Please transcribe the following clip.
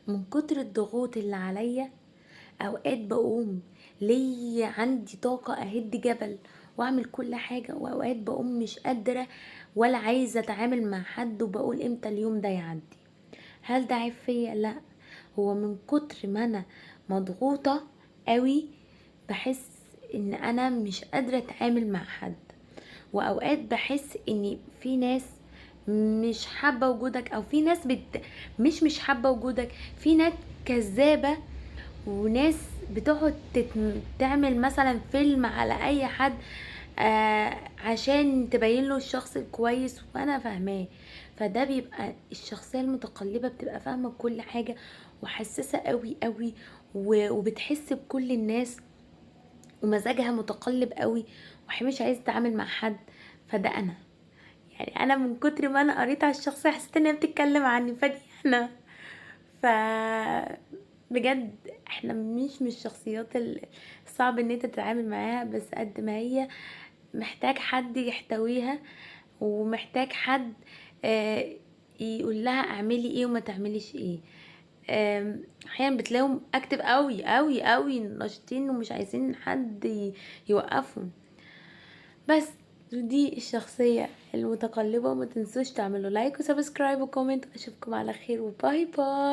من كتر الضغوط اللي عليا اوقات بقوم ليا عندي طاقة اهد جبل واعمل كل حاجة، واوقات بقوم مش قادرة ولا عايزة اتعامل مع حد وبقول امتى اليوم ده يعدي. هل ده عيب فيا؟ لا، هو من كتر ما انا مضغوطة قوي بحس ان انا مش قادرة اتعامل مع حد. واوقات بحس ان في ناس مش حابة وجودك، او في ناس مش حابة وجودك، في ناس كذابة، وناس بتقعد تعمل مثلا فيلم على اي حد عشان تبين له الشخص الكويس، وانا فاهماه. فده بيبقى الشخصية المتقلبة بتبقى فاهمة كل حاجة وحساسة قوي قوي، وبتحس بكل الناس، ومزاجها متقلب قوي، ومش عايزة تتعامل مع حد. فده انا، يعني انا من كتر ما انا قريت على الشخصية حسيت انها بتتكلم عني، فدي انا. ف بجد احنا مش من الشخصيات الصعب ان انت تتعامل معاها، بس قد ما هي محتاج حد يحتويها، ومحتاج حد آه، يقول لها اعملي ايه وما تعمليش ايه. احيانا بتلاقيهم اكتف قوي قوي قوي ناشطين ومش عايزين حد يوقفهم. بس دي الشخصية المتقلبة. وما تنسوش تعملوا لايك وسبسكرايب وكومنت. اشوفكم على خير، وباي باي.